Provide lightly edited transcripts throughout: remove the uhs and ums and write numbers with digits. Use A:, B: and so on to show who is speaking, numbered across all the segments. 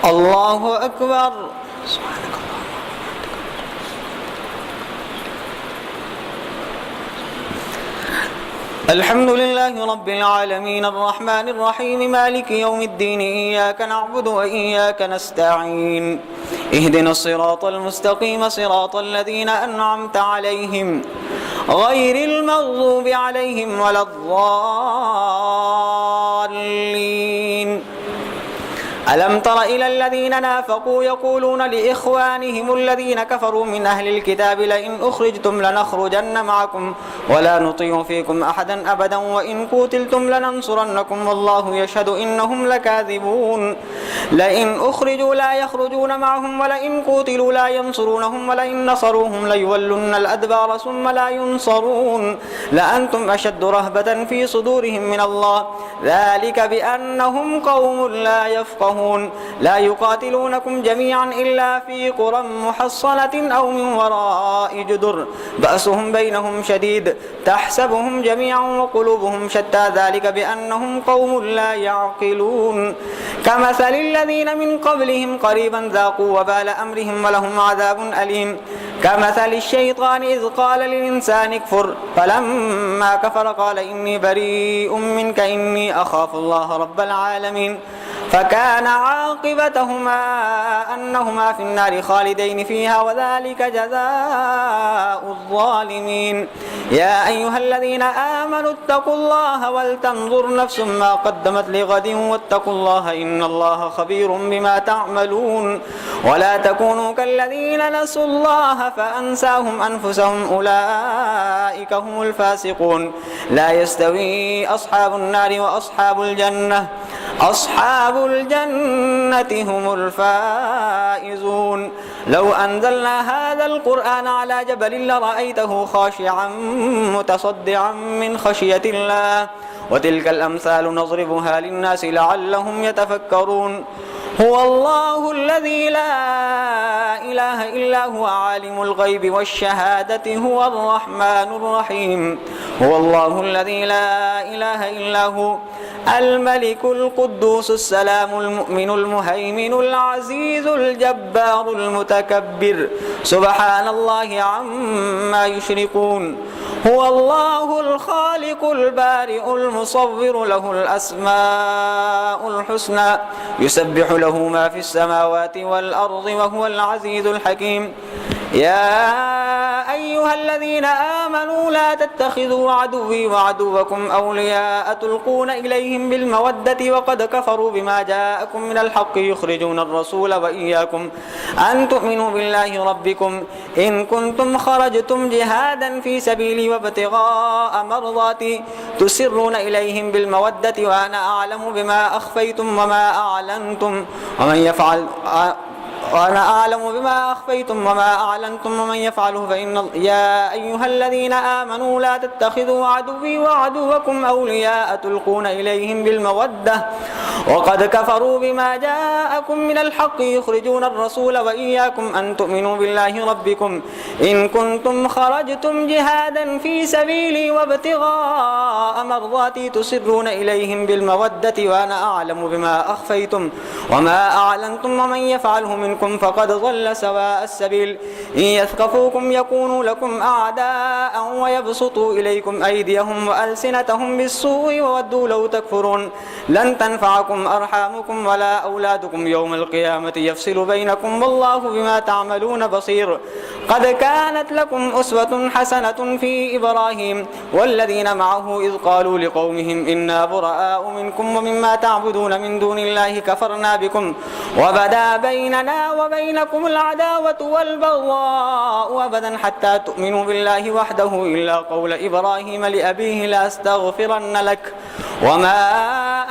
A: الله أكبر. الحمد لله رب العالمين الرحمن الرحيم مالك يوم الدين إياك نعبد وإياك نستعين اهدنا الصراط المستقيم صراط الذين أنعمت عليهم غير المغضوب عليهم ولا الضالين. ألم تر إلى الذين نافقوا يقولون لإخوانهم الذين كفروا من أهل الكتاب لئن أخرجتم لنخرجن معكم ولا نطيع فيكم أحدا أبدا وإن قتلتم لننصرنكم والله يشهد إنهم لكاذبون. لئن أخرجوا لا يخرجون معهم ولئن قتلوا لا ينصرونهم ولئن نصروهم ليولن الأدبار ثم لا ينصرون لأنتم أشد رهبة في صدورهم من الله ذلك بأنهم قوم لا يفقهون. لا يقاتلونكم جميعا إلا في قرى محصنة أو من وراء جدر بأسهم بينهم شديد تحسبهم جميعا وقلوبهم شتى ذلك بأنهم قوم لا يعقلون. كمثل الذين من قبلهم قريبا ذاقوا وبال أمرهم ولهم عذاب أليم. كمثل الشيطان إذ قال للإنسان اكفر فلما كفر قال إني بريء منك إني أخاف الله رب العالمين. فكان عاقبتهما أنهما في النار خالدين فيها وذلك جزاء الظالمين. يا أيها الذين آمنوا اتقوا الله ولتنظر نفس ما قدمت لغد واتقوا الله إن الله خبير بما تعملون. ولا تكونوا كالذين نسوا الله فأنساهم أنفسهم أولئك هم الفاسقون. لا يستوي أصحاب النار وأصحاب الجنة أصحاب الجنة هم الفائزون. لو أنزلنا هذا القرآن على جبل لرأيته خاشعا متصدعا من خشية الله وتلك الأمثال نضربها للناس لعلهم يتفكرون. هو الله الذي لا إله إلا هو عالم الغيب والشهادة هو الرحمن الرحيم. هو الله الذي لا إله إلا هو الملك القدوس السلام المؤمن المهيمن العزيز الجبار المتكبر سبحان الله عما يشركون. هو الله الخالق البارئ المصور له الأسماء الحسنى يسبح له ما في السماوات والأرض وهو العزيز الحكيم. يا أيها الذين آمنوا لا تتخذوا عدوي وعدوكم أولياء تلقون إليهم بالمودة وقد كفروا بما جاءكم من الحق يخرجون الرسول وإياكم أن تؤمنوا بالله ربكم إن كنتم خرجتم جهادا في سبيلي وابتغاء مرضاتي تسرون إليهم بالمودة وأنا أعلم بما أخفيتم وما أعلنتم وما أعلنتم ومن يفعله فإن يا أيها الذين آمنوا لا تتخذوا عدوي وعدوكم أولياء تلقون إليهم بالمودة وقد كفروا بما جاءكم من الحق يخرجون الرسول وإياكم أن تؤمنوا بالله ربكم إن كنتم خرجتم جهادا في سبيلي وابتغاء مرضاتي تسرون إليهم بالمودة وأنا أعلم بما أخفيتم وما أعلنتم ومن يفعله منكم فقد ضل سواء السبيل. إن يثقفوكم يكونوا لكم أعداء ويبسطوا إليكم أيديهم وألسنتهم بالسوء وودوا لو تكفرون. لن تنفعكم أرحامكم ولا أولادكم يوم القيامة يفصل بينكم والله بما تعملون بصير. قد كانت لكم أسوة حسنة في إبراهيم والذين معه إذ قالوا لقومهم إنا براء منكم ومما تعبدون من دون الله كفرنا بكم وبدا بيننا وبينكم العداوة والبغضاء أبدا حتى تؤمنوا بالله وحده إلا قول إبراهيم لأبيه لأستغفرن لك وما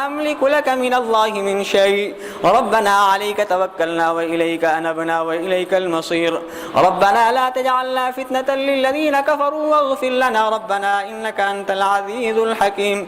A: أملك لك من الله من شيء ربنا عليك توكلنا وإليك أنبنا وإليك المصير. ربنا لا تجعلنا فتنة للذين كفروا واغفر لنا ربنا إنك أنت العزيز الحكيم.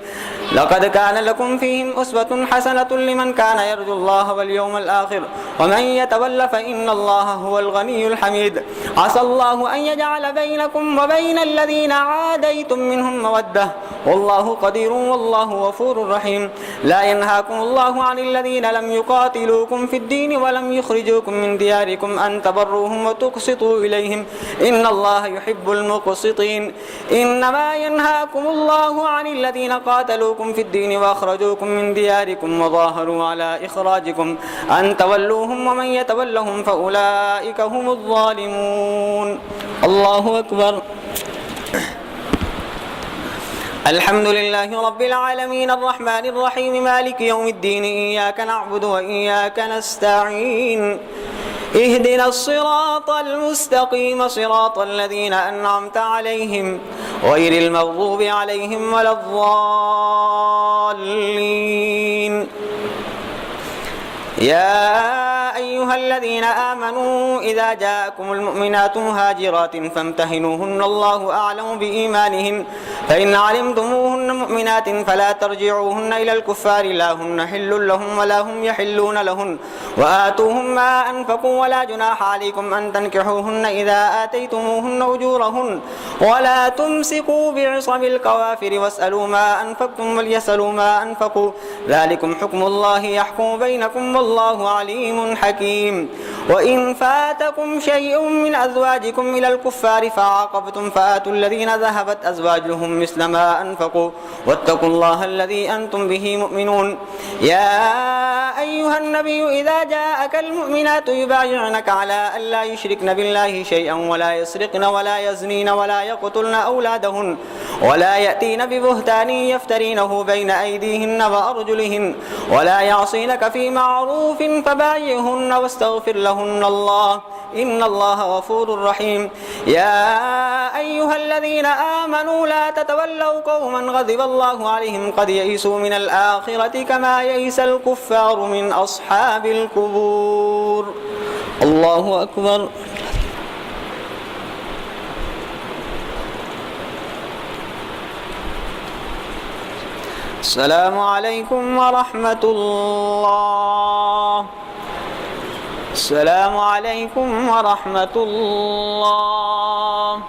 A: لقد كان لكم فيهم أسوة حسنة لمن كان يرجو الله واليوم الآخر ومن يتول فإن الله هو الغني الحميد. عسى الله أن يجعل بينكم وبين الذين عاديتم منهم مودة والله قدير والله غفور رحيم. لا ينهاكم الله عن الذين لم يقاتلوكم في الدين ولم يخرجوكم من دياركم أن تبروهم وتقسطوا إليهم إن الله يحب المقسطين. إنما ينهاكم الله عن الذين قاتلوكم في الدين وأخرجوكم من دياركم وظاهروا على إخراجكم أن تولوهم ومن يتولهم فأولئك هم الظالمون. الله أكبر. الحمد لله رب العالمين الرحمن الرحيم مالك يوم الدين إياك نعبد وإياك نستعين اهدنا الصراط المستقيم صراط الذين أنعمت عليهم غير المغضوب عليهم ولا الضالين. يا أيها الذين آمنوا إذا جاءكم المؤمنات مهاجرات فامتحنوهن الله أعلم بإيمانهن فإن علمتموهن مؤمنات فلا ترجعوهن إلى الكفار لا هن حل لهم ولا هم يحلون لهن وآتوهم ما أنفقوا ولا جناح عليكم أن تنكحوهن إذا آتيتموهن أجورهن ولا تمسكوا بعصم الكوافر واسألوا ما أنفقتم وليسألوا ما أنفقوا ذلكم حكم الله يحكم بينكم والله عليم حكيم. وإن فاتكم شيء من أزواجكم إلى الكفار فعاقبتم فآتوا الذين ذهبت أزواجهم مثل ما أنفقوا واتقوا الله الذي أنتم به مؤمنون. يا أيها النبي إذا جاءك المؤمنات يبايعنك على أن لا يشركن بالله شيئا ولا يسرقن ولا يزنين ولا يقتلن أولادهن ولا يأتين ببهتان يفترينه بين أيديهن وأرجلهن ولا يعصينك في معروف فبايعهن واستغفر لهن الله إن الله غفور رحيم. يا أيها الذين آمنوا لا تتولوا قوما غضب الله عليهم قد يئسوا من الآخرة كما يئس الكفار من أصحاب القبور. الله أكبر. السلام عليكم ورحمة الله. السلام عليكم ورحمة الله.